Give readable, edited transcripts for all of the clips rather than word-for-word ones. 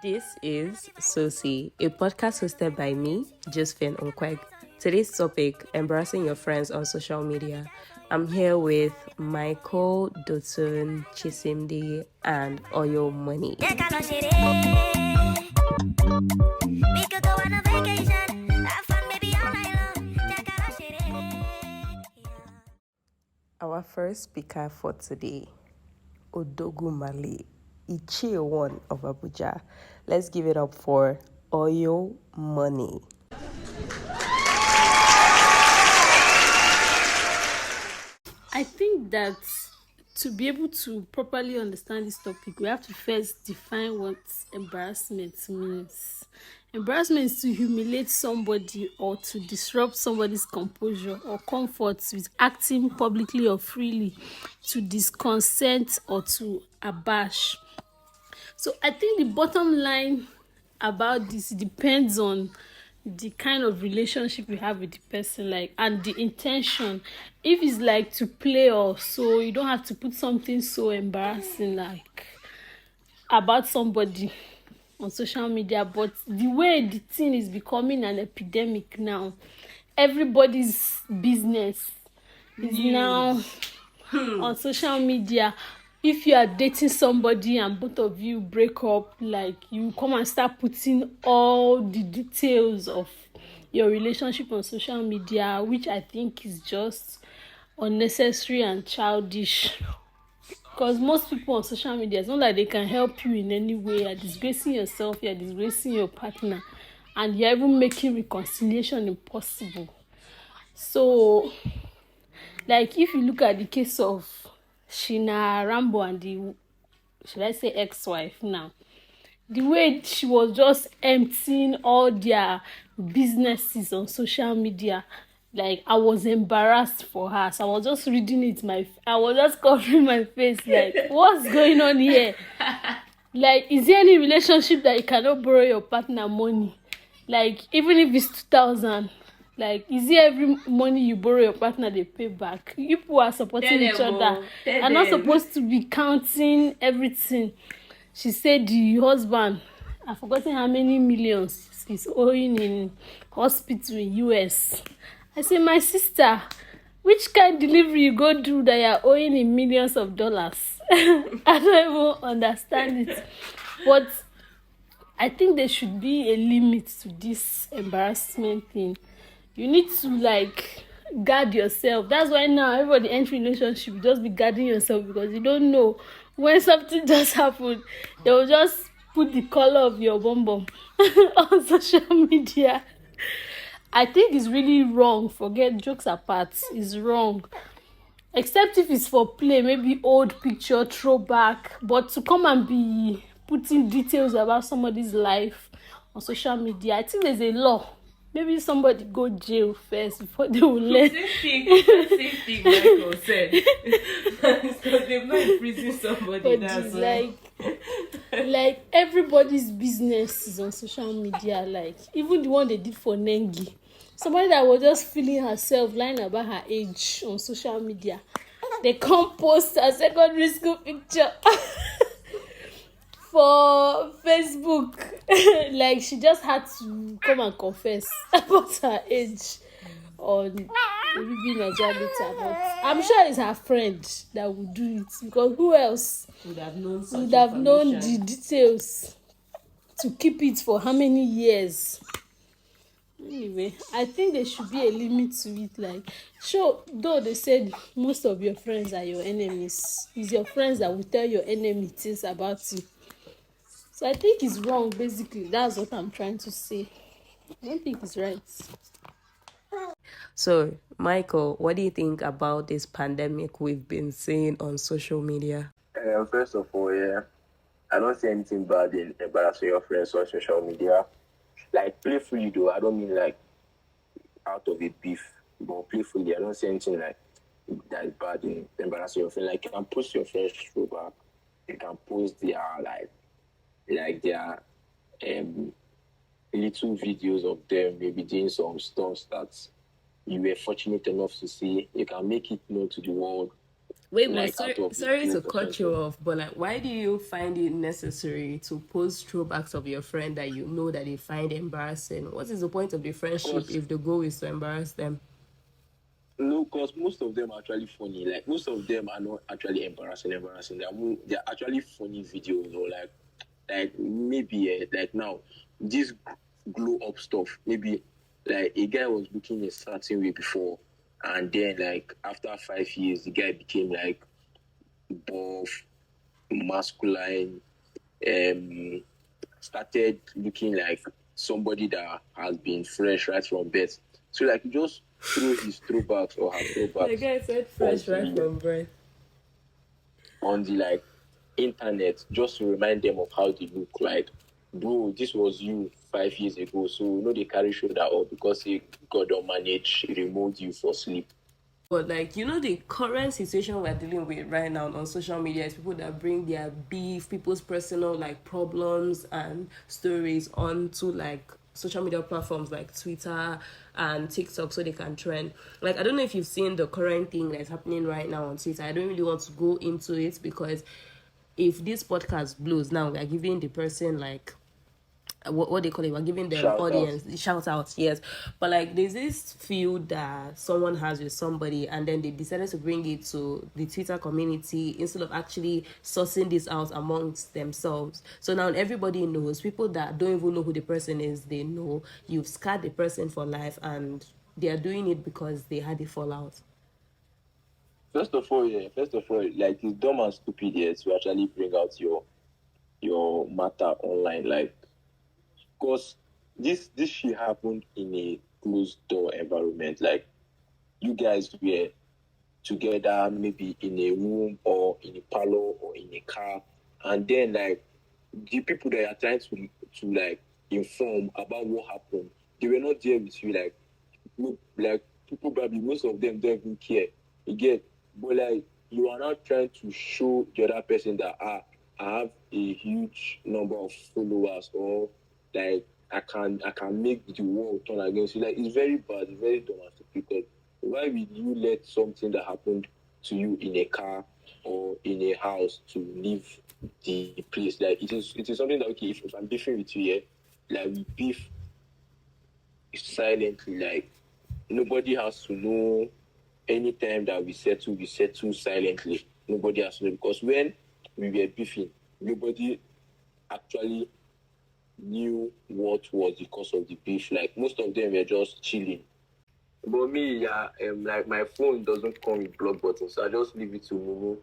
This is Sossie, a podcast hosted by me, Josephine. Today's topic, embarrassing your friends on social media. I'm here with Engr Dotun, Chisimdi, and Oyo Money. Our first speaker for today, Odogu Mali, Ichie One of Abuja. Let's give it up for Oyo Money. I think that to be able to properly understand this topic, we have to first define what embarrassment means. Embarrassment is to humiliate somebody or to disrupt somebody's composure or comfort with acting publicly or freely, to disconcert or to abash. So I think the bottom line about this depends on the kind of relationship you have with the person, like, and the intention. If it's like to play or so, you don't have to put something so embarrassing like about somebody on social media. But the way the thing is becoming an epidemic now, everybody's business is now on social media. If you are dating somebody and both of you break up, like, you come and start putting all the details of your relationship on social media, which I think is just unnecessary and childish. Because most people on social media, it's not like they can help you in any way. You're disgracing yourself, you're disgracing your partner, and you're even making reconciliation impossible. So, like, if you look at the case of Shina Rambo and the, should I say, ex-wife now, the way she was just emptying all their businesses on social media, like, I was embarrassed for her. So I was just reading it, I was just covering my face, like, what's going on here? Like, is there any relationship that you cannot borrow your partner money? Like, even if it's 2,000, like, is it every money you borrow your partner they pay back? You people are supporting each other. Are not supposed to be counting everything. She said the husband, I've forgotten how many millions he's owing in hospital in US. I say, my sister, which kind of delivery you go do that you're owing in millions of dollars? I don't even understand it. But I think there should be a limit to this embarrassment thing. You need to, like, guard yourself. That's why now everybody entering relationship, you just be guarding yourself, because you don't know when something just happen, they will just put the color of your bum bum on social media. I think it's really wrong. Forget jokes apart, it's wrong. Except if it's for play, maybe old picture, throwback. But to come and be putting details about somebody's life on social media, I think there's a law. Maybe somebody go jail first before they will learn. Same thing Michael said. Because they've not imprisoned somebody. That's like everybody's business is on social media. Like, even the one they did for Nengi. Somebody that was just feeling herself, lying about her age on social media. They can't post a secondary school picture for Facebook. Like, she just had to come and confess about her age on maybe Nigeria later. But I'm sure it's her friend that would do it, because who else would have known the details to keep it for how many years? Anyway, I think there should be a limit to it. Like, sure, though they said most of your friends are your enemies, it's your friends that will tell your enemy things about you. So I think it's wrong, basically. That's what I'm trying to say. I don't think it's right. So, Michael, what do you think about this pandemic we've been seeing on social media? First of all, I don't see anything bad in embarrassing your friends on social media. Like, playfully though, I don't mean like out of a beef, but playfully. I don't see anything like that is bad in embarrassing your friend. Like, you can post your friend's throwback, you can post their like their little videos of them maybe doing some stuff that you were fortunate enough to see. You can make it known to the world. Wait, but like out of a sorry to joke or cut you something. off, but like, why do you find it necessary to post throwbacks of your friend that you know that they find embarrassing? What is the point of the friendship Because if the goal is to embarrass them? no, because most of them are actually funny. Like most of them are not actually embarrassing. They're actually funny videos or like maybe like now this glow up stuff. Maybe like a guy was looking a certain way before, and then like after 5 years, the guy became like buff, masculine, um, started looking like somebody that has been fresh right from birth. So like you just throw his throwbacks or her The throwbacks guy said on fresh right the from birth. like internet just to remind them of how they look like. Bro, this was you 5 years ago. So they carry shoulder up because he God don't manage, he removed you for sleep. But like, the current situation we're dealing with right now on social media is people that bring their beef, people's personal like problems and stories onto like social media platforms like Twitter and TikTok so they can trend. Like, I don't know if you've seen the current thing that's happening right now on Twitter. I don't really want to go into it because if this podcast blows now, we are giving the person like what they call it, we're giving them Shout out. audience shout outs, yes. But like there's this feud that someone has with somebody and then they decided to bring it to the Twitter community instead of actually sourcing this out amongst themselves. So now everybody knows, people that don't even know who the person is, they know you've scarred the person for life and they are doing it because they had a fallout. First of all, like it's dumb and stupid to actually bring out your matter online. Like because this shit happened in a closed door environment. Like you guys were together, maybe in a room or in a parlor or in a car, and then like the people that are trying to like inform about what happened, they were not there with you. Like people probably most of them don't even care. You get, but like you are not trying to show the other person that I have a huge number of followers or like I can make the world turn against you. Like it's very bad, it's very dumb and stupid because why will you let something that happened to you in a car or in a house to leave the place? Like it is something that okay, if I'm beefing with you, yeah, like we beef silently, like nobody has to know. Anytime that we settle silently. Nobody has to know because when we were beefing, nobody actually knew what was the cause of the beef. Like most of them were just chilling. But me, yeah, like my phone doesn't come with block button, so I just leave it to Mumu.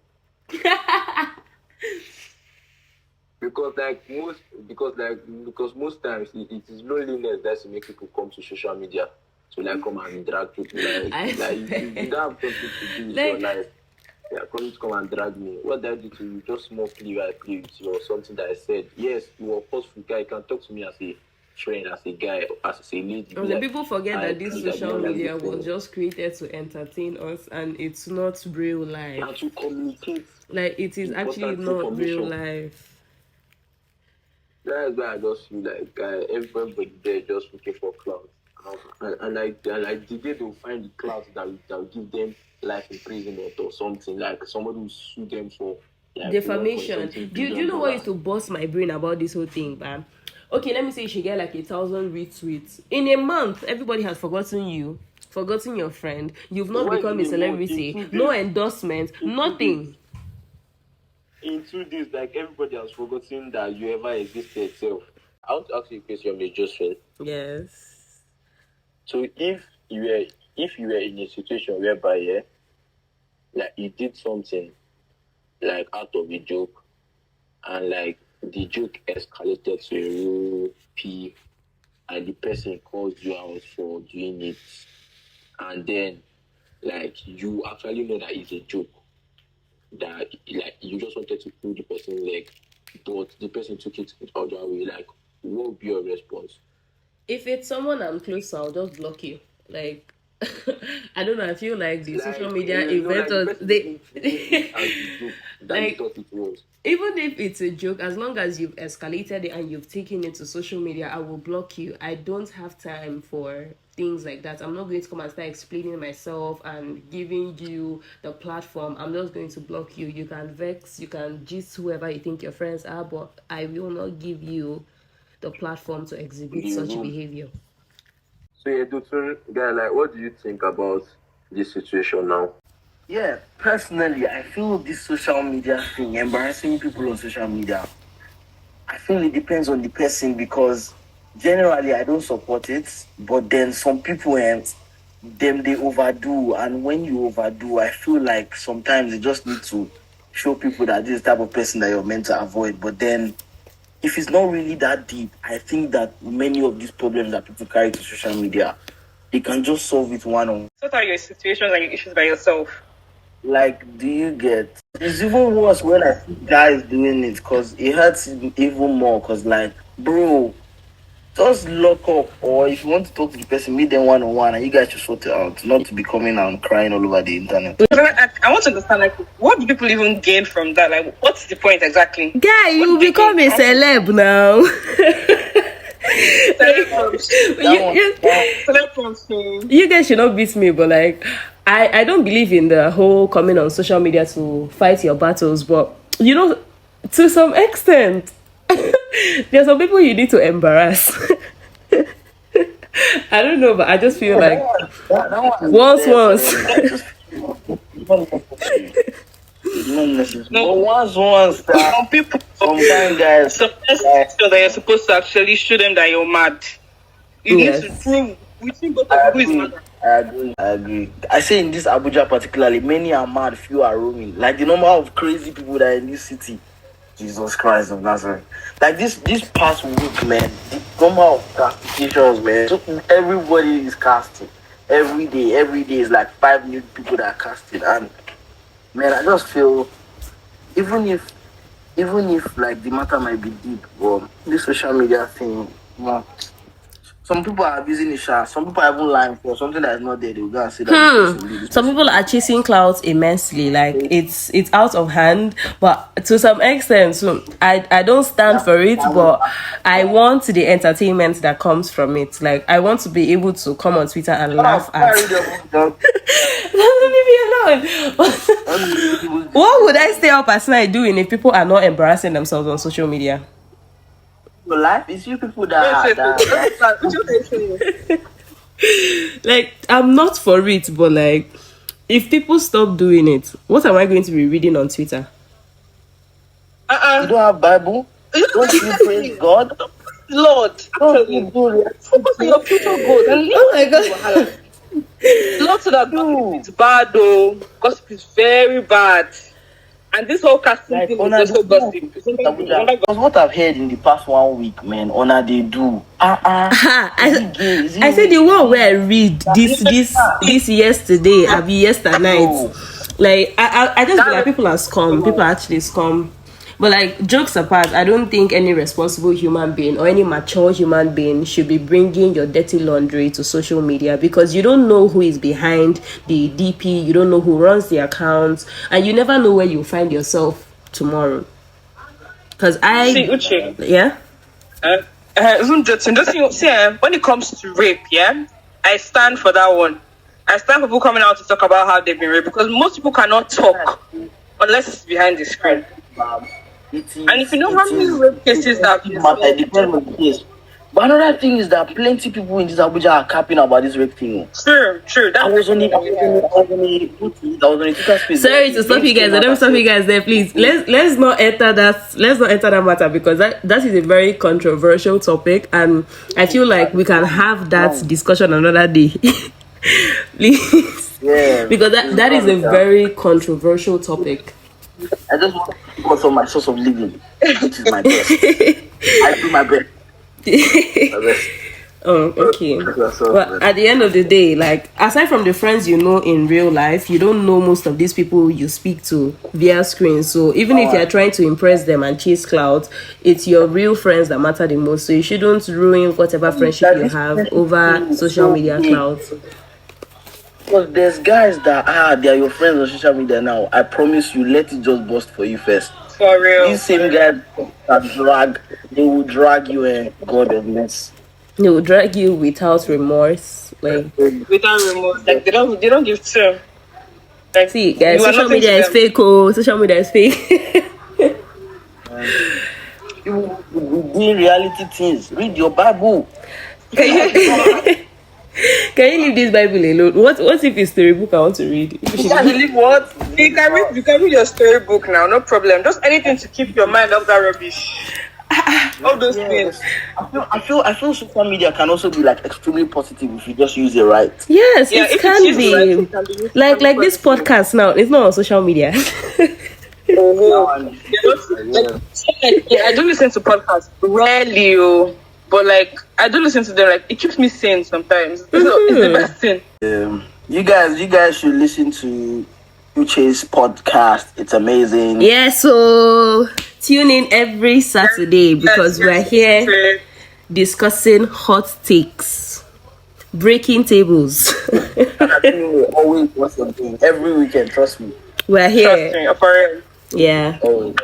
because most times it is loneliness that's make people come to social media to like come and drag people you don't have something to do with your life. Yeah, come and drag me. What did I do to you? Just small plea I play with you or something that I said. Yes, you are a forceful guy. You can talk to me as a friend, as a guy, as a lady. The people forget that this social media was just just created to entertain us and it's not real life. and to communicate. Like it is actually not real life. That's why I just feel like everybody there just looking for clouds. And like the day they'll find the clouds that will give them life imprisonment or something, like somebody will sue them for like, defamation. Do you know what used to bust my brain about this whole thing, man? Okay, let me say you should get like 1,000 retweets. In a month, everybody has forgotten you, forgotten your friend. You've not become a celebrity. No endorsement, nothing. In 2 days, like everybody has forgotten that you ever existed itself. I want to ask you a question, Josephine. Yes. So if you were in a situation whereby like you did something like out of a joke and like the joke escalated to a real P and the person calls you out for doing it and then like you actually know that it's a joke, that like you just wanted to pull the person's leg, but the person took it the other way. Like, what would be your response? If it's someone I'm close to, I'll just block you. Like, I don't know. I feel like the social media inventors they like thought it was. Even if it's a joke, as long as you've escalated it and you've taken it to social media, I will block you. I don't have time for things like that. I'm not going to come and start explaining myself and giving you the platform. I'm just going to block you. You can vex, you can gist whoever you think your friends are, but I will not give you the platform to exhibit such behavior. So yeah, Dotun, guy, like, what do you think about this situation now? Yeah, personally, I feel this social media thing, embarrassing people on social media, I feel it depends on the person, because generally I don't support it, but then some people they overdo, and when you overdo, I feel like sometimes you just need to show people that this is the type of person that you're meant to avoid. But then if it's not really that deep, I think that many of these problems that people carry to social media, they can just solve it one-on-one. What are your situations and your issues by yourself? Like, do you get? It's even worse when I see guys doing it, because it hurts even more. Because, like, bro, just lock up, or if you want to talk to the person, meet them one-on-one, and you guys should sort it out, not to be coming and crying all over the internet. I want to understand, like, what do people even gain from that? Like, what's the point exactly? Guy, you become a celeb now. You guys should not beat me, but like, I don't believe in the whole coming on social media to fight your battles, but you know, to some extent, there's some people you need to embarrass. I don't know, but I just feel like once. No, once. Some people, sometimes, guys, so that you're supposed to actually show them that you're mad. You need to prove. We think both of who is mad. I agree. I say in this Abuja particularly, many are mad, few are roaming. Like the number of crazy people that are in this city, Jesus Christ of Nazareth. Like this past week, man, the number of castigations, man. So everybody is casting. Every day is like 5 new people that are casting. And man, I just feel, even if like the matter might be deep, but this social media thing, man, some people are abusing the shot. Some people are even lying for something that is not there. They will go and say that. Some people are chasing clouds immensely. Like it's out of hand. But to some extent, so I don't stand for it. But I want the entertainment that comes from it. Like I want to be able to come on Twitter and laugh at. Leave me alone. What would I stay up at night doing if people are not embarrassing themselves on social media? Your life is you people that like I'm not for it, but like if people stop doing it, what am I going to be reading on Twitter? You don't have Bible? Don't you praise God? Lord, Don't you focus on your future goals and oh my God. Lord, so that gossip is bad though. Gossip is very bad. And this whole casting thing is also gossip. Because what I've heard in the past 1 week, man, they do. I said the one where I read this yesterday, I be yesterday. Like I just feel like people are scum. People are actually scum. But like jokes apart, I don't think any responsible human being or any mature human being should be bringing your dirty laundry to social media, because you don't know who is behind the DP, you don't know who runs the account, and you never know where you'll find yourself tomorrow. Because Uche. Yeah. When it comes to rape, yeah, I stand for that one. I stand for people coming out to talk about how they've been raped, because most people cannot talk unless it's behind the screen. And if you know how many rape cases that but another thing is that plenty people in this Abuja are capping about this rape thing. True. I was on Twitter space. Sorry to stop you guys. I don't stop you guys there, please. Let's not enter that. Let's not enter that matter, because that is a very controversial topic, and I feel like we can have that discussion another day. Please. Yeah. Because that is a very controversial topic. I just want to focus on my source of living, which is my best. I do my best. Oh, okay. But at the end of the day, like aside from the friends you know in real life, you don't know most of these people you speak to via screen. So even if you're trying to impress them and chase clout, it's your real friends that matter the most. So you shouldn't ruin whatever friendship you have over social media clout. Because there's guys that they are your friends on social media now. I promise you, let it just bust for you first. For real. These same guys that they will drag you and God of mess. They will drag you without remorse. Like, without remorse. Like they don't give two. Like, see, guys, you are social nothing to media is them. fake. Oh, social media is fake. You doing reality things. Read your Bible. Can you leave this Bible alone? What if it's storybook I want to read? You can believe what? You can read your storybook now, no problem. Just anything to keep your mind off that rubbish. All those things. I feel social media can also be like extremely positive if you just use it right. Yes, Yeah, it if can it's used right, be. it can be used Like very this positive. podcast now, it's not on social media. I do listen to podcasts rarely, but like I do listen to them. Like it keeps me sane sometimes. It's the best thing. You guys should listen to Uche's podcast. It's amazing. Yeah, so tune in every Saturday because we're here discussing hot takes, breaking tables. Always watch something every weekend. Trust me. We're Trust here. me, apparently. Yeah. Always.